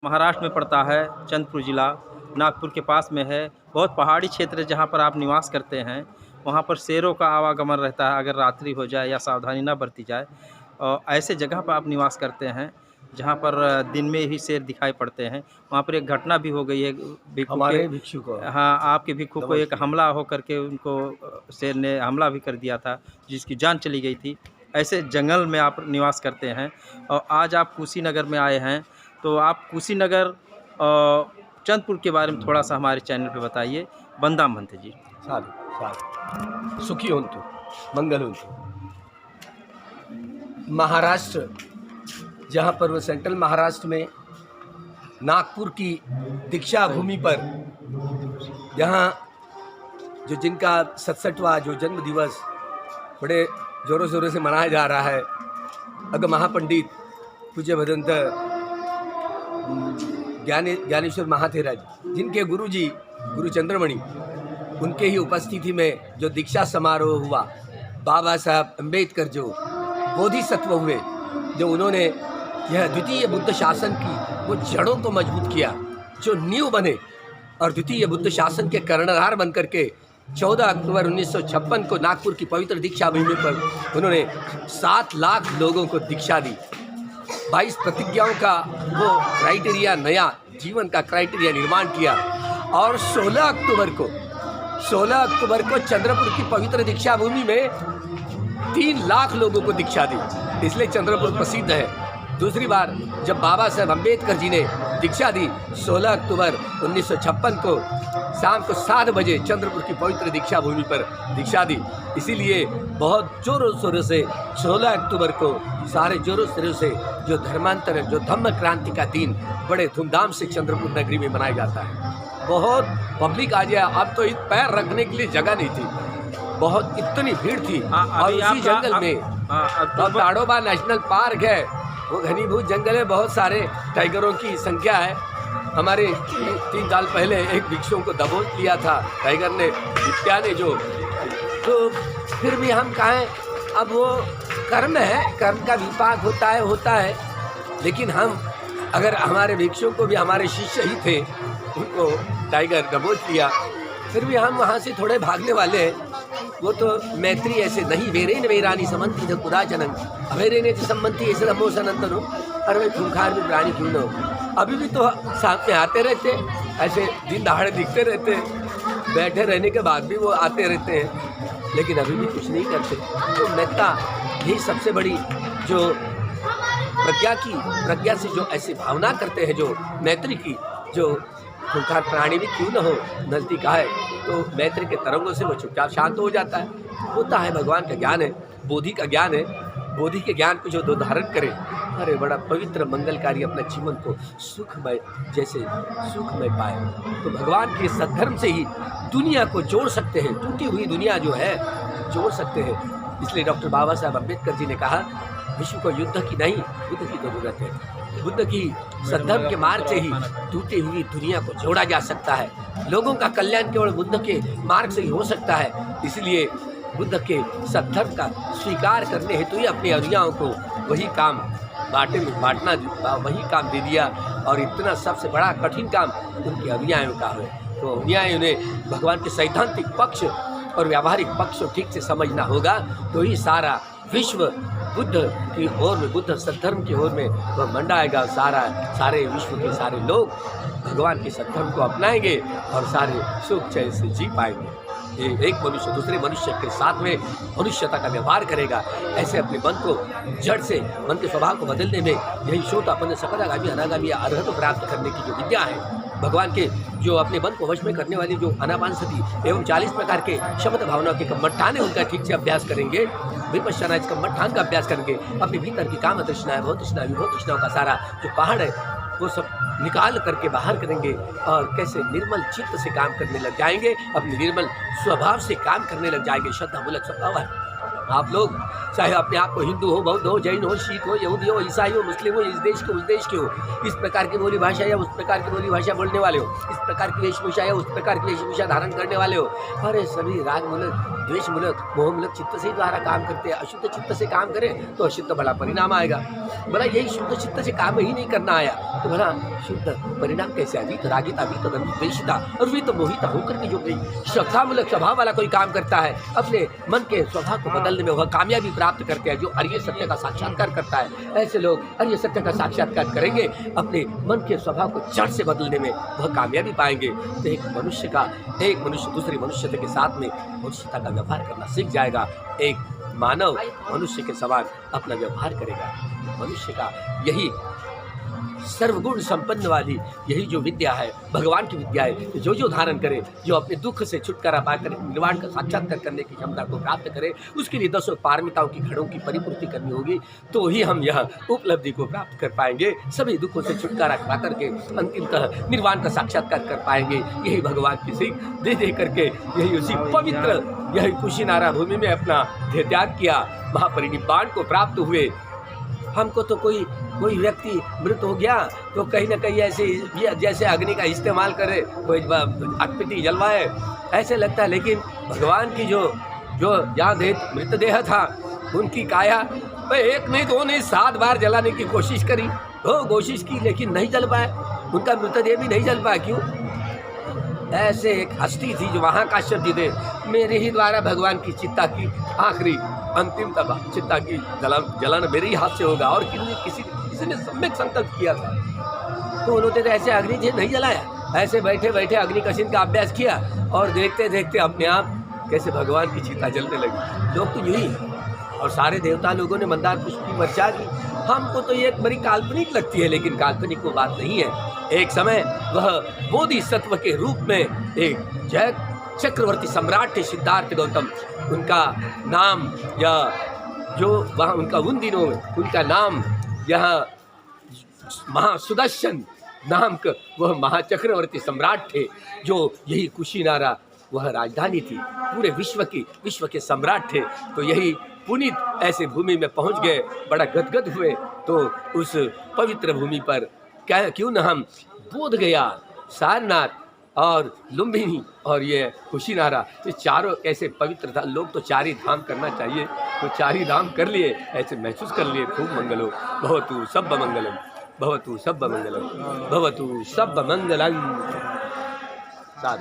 महाराष्ट्र में पड़ता है। चंद्रपुर ज़िला नागपुर के पास में है। बहुत पहाड़ी क्षेत्र है जहाँ पर आप निवास करते हैं। वहाँ पर शेरों का आवागमन रहता है अगर रात्रि हो जाए या सावधानी ना बरती जाए। और ऐसे जगह पर आप निवास करते हैं जहाँ पर दिन में ही शेर दिखाई पड़ते हैं। वहाँ पर एक घटना भी हो गई है भिक्षु हमारे के। भिक्षु को हाँ, आपके भिक्षु को एक हमला हो करके उनको शेर ने हमला भी कर दिया था, जिसकी जान चली गई थी। ऐसे जंगल में आप निवास करते हैं और आज आप कुशीनगर में आए हैं। तो आप कुशीनगर चंद्रपुर के बारे में थोड़ा सा हमारे चैनल पे बताइए। बंदाम भंते जी। साधु सुखी होंतु मंगल होंतु। महाराष्ट्र, जहाँ पर वो सेंट्रल महाराष्ट्र में नागपुर की दीक्षा भूमि पर, जहाँ जो जिनका 67वां जो जन्म दिवस बड़े जोरों शोरों से मनाया जा रहा है, अगर महापंडित पूज्य भदंत ज्ञानेश्वर महाथेरा जी, जिनके गुरुजी गुरु चंद्रमणि, उनके ही उपस्थिति में जो दीक्षा समारोह हुआ, बाबा साहब अम्बेडकर जो बोधिसत्व हुए, जो उन्होंने यह द्वितीय बुद्ध शासन की वो जड़ों को मजबूत किया, जो नींव बने और द्वितीय बुद्ध शासन के कर्णधार बन करके 14 अक्टूबर 1956 को नागपुर की पवित्र दीक्षा भूमि पर उन्होंने 7 लाख लोगों को दीक्षा दी। 22 प्रतिज्ञाओं का वो क्राइटेरिया, नया जीवन का क्राइटेरिया निर्माण किया और 16 अक्टूबर को चंद्रपुर की पवित्र दीक्षा भूमि में 3 लाख लोगों को दीक्षा दी। इसलिए चंद्रपुर प्रसिद्ध है। दूसरी बार जब बाबा साहब अम्बेडकर जी ने दीक्षा दी 16 अक्टूबर 1956 को शाम को 7 बजे चंद्रपुर की पवित्र दीक्षा भूमि पर दीक्षा दी। इसीलिए बहुत जोरों शोरों से 16 अक्टूबर को सारे जोरों शोरों से जो धर्मांतरण, जो धम्म क्रांति का दिन बड़े धूमधाम से चंद्रपुर नगरी में मनाया जाता है। बहुत पब्लिक आ गया। अब तो पैर रखने के लिए जगह नहीं थी, बहुत इतनी भीड़ थी। और इसी जंगल में अब ताड़ोबा नेशनल पार्क है, वो घनीभूत जंगल है, बहुत सारे टाइगरों की संख्या है। हमारे 3 साल पहले एक भिक्षुओं को दबोच लिया था टाइगर ने, विद्या ने जो। तो फिर भी हम कहें, अब वो कर्म है, कर्म का विपाक होता है। लेकिन हम अगर हमारे भिक्षुओं को भी हमारे शिष्य ही थे, उनको टाइगर दबोच लिया, फिर भी हम वहाँ से थोड़े भागने वाले हैं। वो तो मैत्री ऐसे नहीं, वेरेन वेरानी समंती ध कुदाचनन अवेरेने संबंधी ऐसे धमोसनंतन हो। अरे भाई खूंखार भी प्राणी क्यों न हो, अभी भी तो साथ में आते रहते, ऐसे दिन दहाड़े दिखते रहते, बैठे रहने के बाद भी वो आते रहते हैं, लेकिन अभी भी कुछ नहीं करते। तो मेहता यही सबसे बड़ी जो प्रज्ञा से जो ऐसी भावना करते हैं, जो मैत्री की, जो खूंखार प्राणी भी क्यों न हो नज़दीक आए तो मैत्री के तरंगों से वो चुपचाप शांत हो जाता है। होता है भगवान का ज्ञान है, बोधि का ज्ञान है। बोधि के ज्ञान को जो दो धारण करे, अरे बड़ा पवित्र मंगलकारी अपने जीवन को सुखमय पाए। तो भगवान के सद्धर्म से ही दुनिया को जोड़ सकते हैं, टूटी हुई दुनिया जो है जोड़ सकते हैं। इसलिए डॉक्टर बाबा साहब अम्बेडकर जी ने कहा, विश्व को युद्ध की नहीं, बुद्ध की जरूरत है। बुद्ध की सद्धर्म के मार्ग से ही टूटी हुई दुनिया को जोड़ा जा सकता है। लोगों का कल्याण केवल बुद्ध के मार्ग से ही हो सकता है। इसलिए बुद्ध के सद्धर्म का स्वीकार करने हेतु ही अपने अनुयायियों को वही काम बांटना वही काम दे दिया। और इतना सबसे बड़ा कठिन काम उनके अनुयायियों का है। तो अनुयायियों ने भगवान के सैद्धांतिक पक्ष और व्यावहारिक पक्ष को ठीक से समझना होगा, तो ही सारा विश्व बुद्ध की ओर में, बुद्ध सद्धर्म की ओर में वह मंडाएगा। सारे विश्व के सारे लोग भगवान के सद्धर्म को अपनाएंगे और सारे सुख चैन से जी पाएंगे। एक मनुष्य दूसरे मनुष्य के साथ में मनुष्यता का व्यवहार करेगा। ऐसे अपने मन को जड़ से, मन के स्वभाव को बदलने में यही शोतापन्न सकलागामी अनागामी अर्हत प्राप्त करने की जो विद्या है, भगवान के जो अपने मन को वश में करने वाली जो अनापानसति एवं 40 प्रकार के शब्द भावनाओं के कम्मठान है, उनका ठीक से अभ्यास करेंगे। विपश्यना इस कम्मठान का अभ्यास करेंगे। अपने भीतर की काम तृष्णाएं, भोग तृष्णा, विभोग तृष्णाओं का सारा जो पहाड़ है वो सब निकाल करके बाहर करेंगे और कैसे निर्मल चित्त से काम करने लग जाएंगे, अपने निर्मल स्वभाव से काम करने लग जाएंगे। श्रद्धा मूलक स्वभाव है। आप लोग चाहे अपने आप को हिंदू हो, बौद्ध हो, जैन हो, सिख हो, यहूदी हो, ईसाई हो, मुस्लिम हो, इस देश के उस देश के हो, इस प्रकार की बोली भाषा या उस प्रकार की बोली भाषा बोलने वाले हो, इस प्रकार की वेशभूषा या उस प्रकार की वेशभूषा धारण करने वाले हो, अरे सभी राग मूलक, द्वेष मूलक, मोह मूलक चित्त से द्वारा काम करते हैं। अशुद्ध चित्त से काम करें तो अशुद्ध भला परिणाम आएगा। भला यही शुद्ध चित्त से काम ही नहीं करना आया तो भला शुद्ध परिणाम कैसे आएगी? तो रागिता भी तो द्वेषिता और भी तो मोहिता होकर के जो श्रद्धामूलक स्वभाव वाला कोई काम करता है, अपने मन के स्वभाव को बदलने में वह कामयाबी प्राप्त करते हैं। जो अर्य सत्य का साक्षात्कार करता है, ऐसे लोग अर्य सत्य का साक्षात्कार करेंगे, अपने मन के स्वभाव को जड़ से बदलने में वह कामयाबी पाएंगे। तो एक मनुष्य दूसरे मनुष्य के साथ में मनुष्यता का व्यवहार करना सीख जाएगा। एक मानव मनुष्य के समान अपना व्यवहार करेगा। मनुष्य का यही सर्वगुण संपन्न वाली यही जो विद्या है, भगवान की विद्या है, जो धारण करे, जो अपने दुख से छुटकारा पाकर निर्वाण का साक्षात्कार करने की क्षमता को प्राप्त करे, उसके लिए 10 पारमिताओं की घड़ों की परिपूर्ति करनी होगी, तो ही हम यह उपलब्धि को प्राप्त कर पाएंगे। सभी दुखों से छुटकारा पा करके अंतिमतः निर्वाण का साक्षात्कार कर पाएंगे। यही भगवान की सीख दे दे करके यही उसी पवित्र यही कुशीनारा भूमि में अपना देह त्याग किया, महापरिनिब्बाण को प्राप्त हुए। हमको तो कोई व्यक्ति मृत हो गया तो कहीं ना कहीं ऐसे जैसे अग्नि का इस्तेमाल करे, कोई अटपटी जलवाए, ऐसे लगता है। लेकिन भगवान की जो यहाँ मृतदेह था, उनकी काया एक नहीं दो नहीं 7 बार जलाने की कोशिश करी, कोशिश की लेकिन नहीं जल पाए, उनका मृतदेह भी नहीं जल पाया। क्यों? ऐसे एक हस्ती थी जो महाकाश्यप जी थे, मेरे ही द्वारा भगवान की चित्ता की आखिरी अंतिम तब चित्ता की जलन मेरे ही हाथ से होगा। और किसी ने सम्यक संकल्प किया था तो उन्होंने तो ऐसे अग्नि जी नहीं जलाया, ऐसे बैठे बैठे अग्नि कशिन का अभ्यास किया और देखते देखते अपने आप कैसे भगवान की चिता जलने लगी। लोग तो यही और सारे देवता लोगों ने मंदार पुष्प की वर्षा की। हमको तो ये एक बड़ी काल्पनिक लगती है, लेकिन काल्पनिक वो बात नहीं है। एक समय वह बोधिसत्व के रूप में एक जय चक्रवर्ती सम्राट थे सिद्धार्थ गौतम, उनका नाम या जो वहाँ उनका उन दिनों में उनका नाम यहाँ महासुदर्शन नाम का वह महाचक्रवर्ती सम्राट थे, जो यही कुशीनारा वह राजधानी थी, पूरे विश्व के सम्राट थे। तो यही पुनीत ऐसे भूमि में पहुंच गए, बड़ा गदगद हुए। तो उस पवित्र भूमि पर क्यों न हम बोध गया, सारनाथ और लुम्बिनी और ये कुशीनारा, ये चारों कैसे पवित्र था। लोग तो 4 ही धाम करना चाहिए, तो 4 ही धाम कर लिए, ऐसे महसूस कर लिए। खूब मंगलो भवतु सब मंगलम, भवतु सब मंगलम, भवतु सब मंगलम। साथ